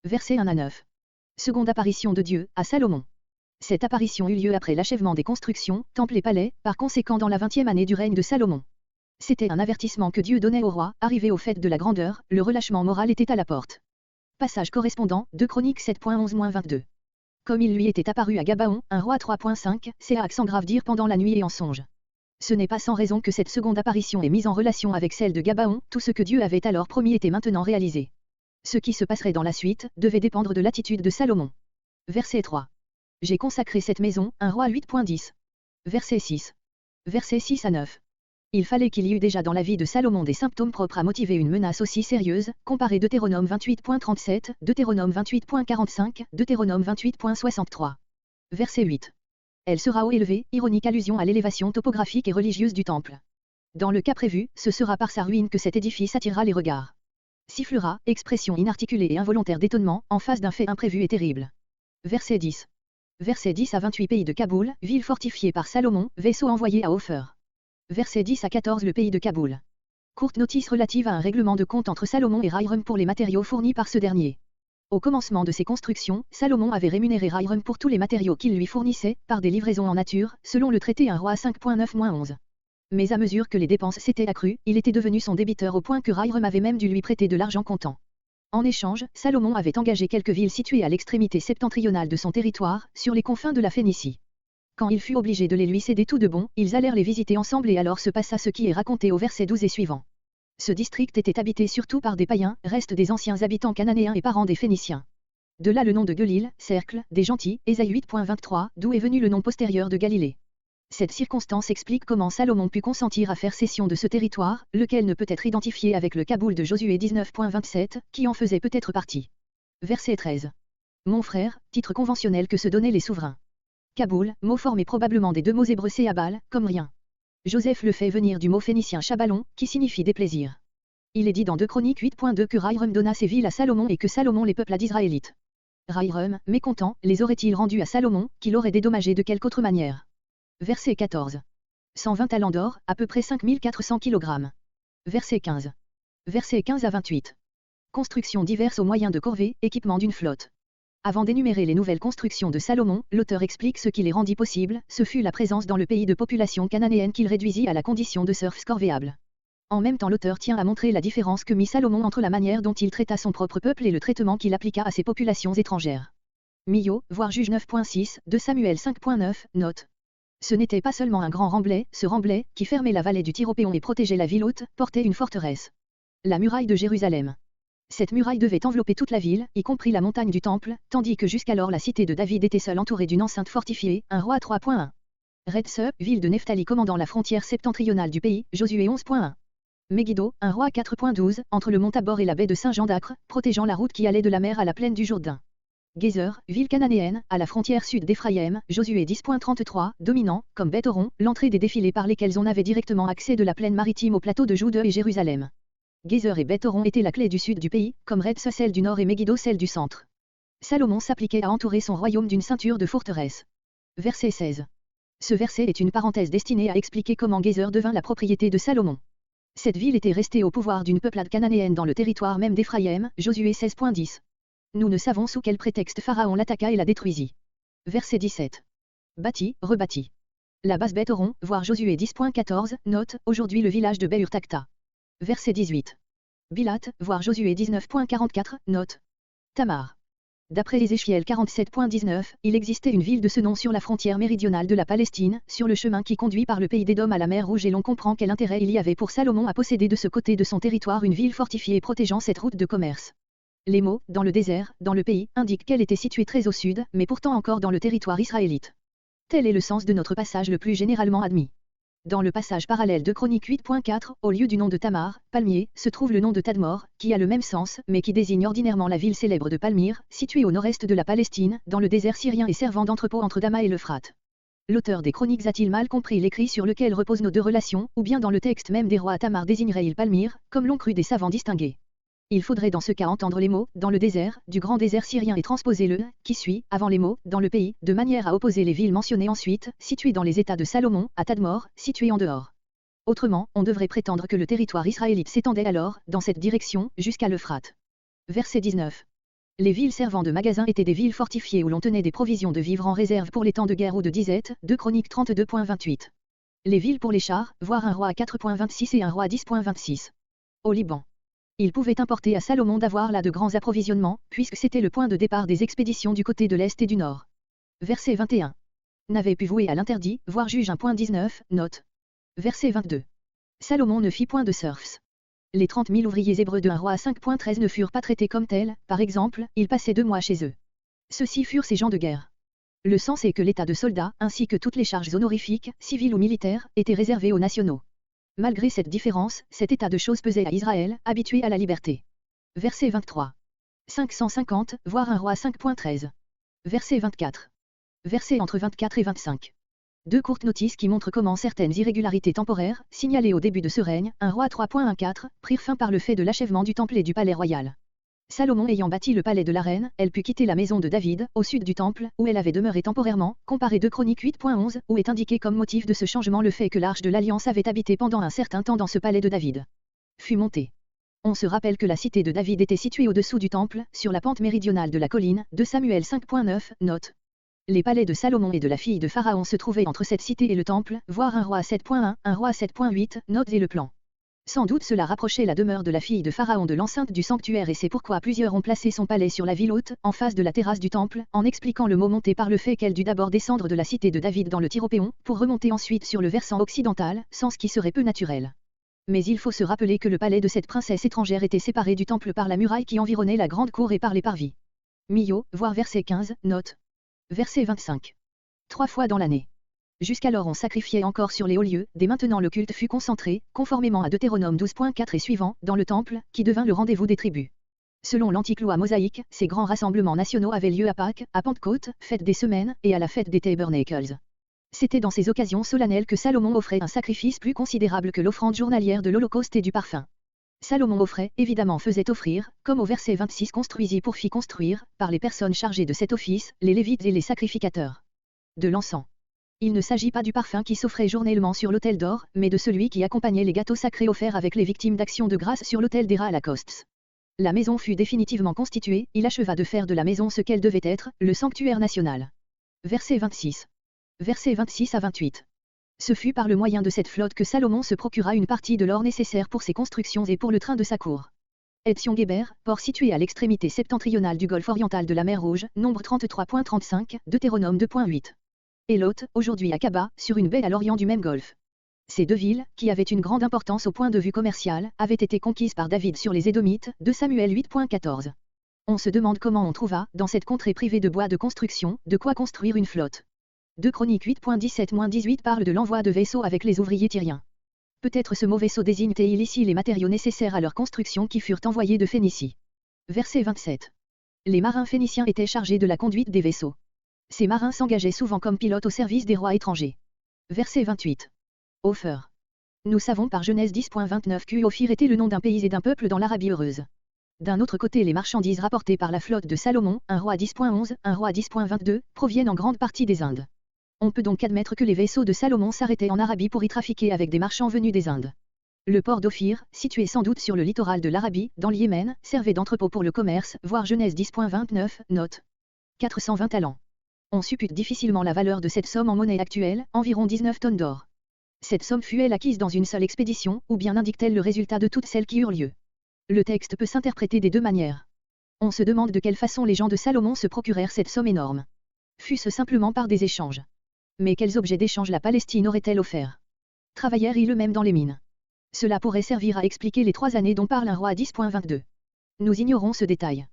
Versets 1 à 9. Seconde apparition de Dieu à Salomon. Cette apparition eut lieu après l'achèvement des constructions, temples et palais, par conséquent dans la 20e année du règne de Salomon. C'était un avertissement que Dieu donnait au roi, arrivé au fait de la grandeur, le relâchement moral était à la porte. Passage correspondant, 2 Chroniques 7.11-22. Comme il lui était apparu à Gabaon, un roi 3.5, c'est sans grave dire pendant la nuit et en songe. Ce n'est pas sans raison que cette seconde apparition est mise en relation avec celle de Gabaon, tout ce que Dieu avait alors promis était maintenant réalisé. Ce qui se passerait dans la suite, devait dépendre de l'attitude de Salomon. Verset 3. J'ai consacré cette maison, un roi 8.10. Verset 6. Verset 6 à 9. Il fallait qu'il y eût déjà dans la vie de Salomon des symptômes propres à motiver une menace aussi sérieuse, comparez Deutéronome 28.37, Deutéronome 28.45, Deutéronome 28.63. Verset 8. Elle sera haut élevée, ironique allusion à l'élévation topographique et religieuse du temple. Dans le cas prévu, ce sera par sa ruine que cet édifice attirera les regards. Sifflera, expression inarticulée et involontaire d'étonnement, en face d'un fait imprévu et terrible. Verset 10. Verset 10 à 28 pays de Kaboul, ville fortifiée par Salomon, vaisseau envoyé à Ophir. Verset 10 à 14 le pays de Kaboul. Courte notice relative à un règlement de compte entre Salomon et Hiram pour les matériaux fournis par ce dernier. Au commencement de ses constructions, Salomon avait rémunéré Hiram pour tous les matériaux qu'il lui fournissait, par des livraisons en nature, selon le traité 1 Roi 5.9-11. Mais à mesure que les dépenses s'étaient accrues, il était devenu son débiteur au point que Hiram avait même dû lui prêter de l'argent comptant. En échange, Salomon avait engagé quelques villes situées à l'extrémité septentrionale de son territoire, sur les confins de la Phénicie. Quand il fut obligé de les lui céder tout de bon, ils allèrent les visiter ensemble et alors se passa ce qui est raconté au verset 12 et suivant. Ce district était habité surtout par des païens, restes des anciens habitants cananéens et parents des Phéniciens. De là le nom de Guelil, cercle, des gentils, Ésaïe 8.23, d'où est venu le nom postérieur de Galilée. Cette circonstance explique comment Salomon put consentir à faire cession de ce territoire, lequel ne peut être identifié avec le Kaboul de Josué 19.27, qui en faisait peut-être partie. Verset 13. Mon frère, titre conventionnel que se donnaient les souverains. Kaboul, mot formé probablement des deux mots hébreux Séabal, comme rien. Joseph le fait venir du mot phénicien Chabalon, qui signifie déplaisir. Il est dit dans 2 Chroniques 8.2 que Hiram donna ces villes à Salomon et que Salomon les peupla d'Israélites. Hiram, mécontent, les aurait-il rendus à Salomon, qui l'aurait dédommagé de quelque autre manière. Verset 14. 120 talents d'or, à peu près 5400 kg. Verset 15. Verset 15 à 28. Constructions diverses au moyen de corvées, équipement d'une flotte. Avant d'énumérer les nouvelles constructions de Salomon, l'auteur explique ce qui les rendit possibles, ce fut la présence dans le pays de population cananéenne qu'il réduisit à la condition de serfs corvéables. En même temps l'auteur tient à montrer la différence que mit Salomon entre la manière dont il traita son propre peuple et le traitement qu'il appliqua à ses populations étrangères. Millot, voir Juge 9.6, de Samuel 5.9, note. Ce n'était pas seulement un grand remblai, ce remblai, qui fermait la vallée du Tyropéon et protégeait la ville haute, portait une forteresse. La muraille de Jérusalem. Cette muraille devait envelopper toute la ville, y compris la montagne du Temple, tandis que jusqu'alors la cité de David était seule entourée d'une enceinte fortifiée, un roi 3.1. Redse, ville de Nephtali commandant la frontière septentrionale du pays, Josué 11.1. Megiddo, un roi 4.12, entre le mont Tabor et la baie de Saint-Jean d'Acre, protégeant la route qui allait de la mer à la plaine du Jourdain. Gézer, ville cananéenne, à la frontière sud d'Éphraïm, Josué 10.33, dominant, comme Beth-Horon, l'entrée des défilés par lesquels on avait directement accès de la plaine maritime au plateau de Jude et Jérusalem. Gézer et Beth-Horon étaient la clé du sud du pays, comme Redse celle du nord et Megiddo celle du centre. Salomon s'appliquait à entourer son royaume d'une ceinture de forteresses. Verset 16. Ce verset est une parenthèse destinée à expliquer comment Gézer devint la propriété de Salomon. Cette ville était restée au pouvoir d'une peuplade cananéenne dans le territoire même d'Éphraïm, Josué 16.10. Nous ne savons sous quel prétexte Pharaon l'attaqua et la détruisit. Verset 17. Bâti, rebâti. La base Beth-Horon, voir Josué 10.14, note, aujourd'hui le village de Beur-Takta. Verset 18. Bilat, voir Josué 19.44, note. Tamar. D'après Ézéchiel 47.19, il existait une ville de ce nom sur la frontière méridionale de la Palestine, sur le chemin qui conduit par le pays d'Édom à la mer Rouge et l'on comprend quel intérêt il y avait pour Salomon à posséder de ce côté de son territoire une ville fortifiée protégeant cette route de commerce. Les mots, dans le désert, dans le pays, indiquent qu'elle était située très au sud, mais pourtant encore dans le territoire israélite. Tel est le sens de notre passage le plus généralement admis. Dans le passage parallèle de Chronique 8.4, au lieu du nom de Tamar, Palmier, se trouve le nom de Tadmor, qui a le même sens, mais qui désigne ordinairement la ville célèbre de Palmyre, située au nord-est de la Palestine, dans le désert syrien et servant d'entrepôt entre Dama et l'Euphrate. L'auteur des Chroniques a-t-il mal compris l'écrit sur lequel reposent nos deux relations, ou bien dans le texte même des rois Tamar désignerait-il Palmyre, comme l'ont cru des savants distingués? Il faudrait dans ce cas entendre les mots, dans le désert, du grand désert syrien et transposer le, qui suit, avant les mots, dans le pays, de manière à opposer les villes mentionnées ensuite, situées dans les États de Salomon, à Tadmor, situées en dehors. Autrement, on devrait prétendre que le territoire israélite s'étendait alors, dans cette direction, jusqu'à l'Euphrate. Verset 19. Les villes servant de magasins étaient des villes fortifiées où l'on tenait des provisions de vivres en réserve pour les temps de guerre ou de disette, 2 Chroniques 32.28. Les villes pour les chars, voire un roi à 4.26 et un roi à 10.26. Au Liban. Il pouvait importer à Salomon d'avoir là de grands approvisionnements, puisque c'était le point de départ des expéditions du côté de l'Est et du Nord. Verset 21. N'avait pu vouer à l'interdit, voire juge 1.19, note. Verset 22. Salomon ne fit point de serfs. Les 30 000 ouvriers hébreux de un roi à 5.13 ne furent pas traités comme tels, par exemple, il passait 2 mois chez eux. Ceux-ci furent ses gens de guerre. Le sens est que l'état de soldat, ainsi que toutes les charges honorifiques, civiles ou militaires, étaient réservés aux nationaux. Malgré cette différence, cet état de choses pesait à Israël, habitué à la liberté. Verset 23. 550, voire un roi 5.13. Verset 24. Versets entre 24 et 25. 2 courtes notices qui montrent comment certaines irrégularités temporaires, signalées au début de ce règne, un roi 3.14, prirent fin par le fait de l'achèvement du temple et du palais royal. Salomon ayant bâti le palais de la reine, elle put quitter la maison de David, au sud du temple, où elle avait demeuré temporairement, comparé 2 Chroniques 8.11, où est indiqué comme motif de ce changement le fait que l'arche de l'Alliance avait habité pendant un certain temps dans ce palais de David. Fut montée. On se rappelle que la cité de David était située au-dessous du temple, sur la pente méridionale de la colline, 2 Samuel 5.9, note. Les palais de Salomon et de la fille de Pharaon se trouvaient entre cette cité et le temple, voire un roi à 7.1, un roi à 7.8, note et le plan. Sans doute cela rapprochait la demeure de la fille de Pharaon de l'enceinte du sanctuaire et c'est pourquoi plusieurs ont placé son palais sur la ville haute, en face de la terrasse du temple, en expliquant le mot monter par le fait qu'elle dut d'abord descendre de la cité de David dans le Tyropéon, pour remonter ensuite sur le versant occidental, sens qui serait peu naturel. Mais il faut se rappeler que le palais de cette princesse étrangère était séparé du temple par la muraille qui environnait la grande cour et par les parvis. Millot, voir verset 15, note. Verset 25. 3 fois dans l'année. Jusqu'alors on sacrifiait encore sur les hauts lieux, dès maintenant le culte fut concentré, conformément à Deutéronome 12.4 et suivant, dans le temple, qui devint le rendez-vous des tribus. Selon l'antique loi mosaïque, ces grands rassemblements nationaux avaient lieu à Pâques, à Pentecôte, fête des semaines, et à la fête des Tabernacles. C'était dans ces occasions solennelles que Salomon offrait un sacrifice plus considérable que l'offrande journalière de l'Holocauste et du parfum. Salomon offrait, évidemment faisait offrir, comme au verset 26 construisit pour fit construire, par les personnes chargées de cet office, les Lévites et les sacrificateurs. De l'encens. Il ne s'agit pas du parfum qui s'offrait journellement sur l'autel d'or, mais de celui qui accompagnait les gâteaux sacrés offerts avec les victimes d'action de grâce sur l'autel des Holocaustes. La maison fut définitivement constituée, il acheva de faire de la maison ce qu'elle devait être, le sanctuaire national. Verset 26. Versets 26 à 28. Ce fut par le moyen de cette flotte que Salomon se procura une partie de l'or nécessaire pour ses constructions et pour le train de sa cour. Etzion-Guéber, port situé à l'extrémité septentrionale du golfe oriental de la mer Rouge, nombre 33.35, Deutéronome 2.8. Elot, aujourd'hui Aqaba, sur une baie à l'orient du même golfe. Ces 2 villes, qui avaient une grande importance au point de vue commercial, avaient été conquises par David sur les Édomites, 2 Samuel 8.14. On se demande comment on trouva, dans cette contrée privée de bois de construction, de quoi construire une flotte. 2 Chroniques 8.17-18 parle de l'envoi de vaisseaux avec les ouvriers tyriens. Peut-être ce mot vaisseau désigne-t-il ici les matériaux nécessaires à leur construction qui furent envoyés de Phénicie. Verset 27. Les marins phéniciens étaient chargés de la conduite des vaisseaux. Ces marins s'engageaient souvent comme pilotes au service des rois étrangers. Verset 28. Ophir. Nous savons par Genèse 10.29 que Ophir était le nom d'un pays et d'un peuple dans l'Arabie heureuse. D'un autre côté les marchandises rapportées par la flotte de Salomon, un roi 10.11, un roi 10.22, proviennent en grande partie des Indes. On peut donc admettre que les vaisseaux de Salomon s'arrêtaient en Arabie pour y trafiquer avec des marchands venus des Indes. Le port d'Ophir, situé sans doute sur le littoral de l'Arabie, dans le Yémen, servait d'entrepôt pour le commerce, voir Genèse 10.29, note. 420 talents. On suppute difficilement la valeur de cette somme en monnaie actuelle, environ 19 tonnes d'or. Cette somme fut-elle acquise dans une seule expédition, ou bien indique-t-elle le résultat de toutes celles qui eurent lieu? Le texte peut s'interpréter des 2 manières. On se demande de quelle façon les gens de Salomon se procurèrent cette somme énorme. Fut-ce simplement par des échanges? Mais quels objets d'échange la Palestine aurait-elle offert? Travaillèrent-ils eux-mêmes dans les mines? Cela pourrait servir à expliquer les 3 années dont parle un roi 10.22. Nous ignorons ce détail.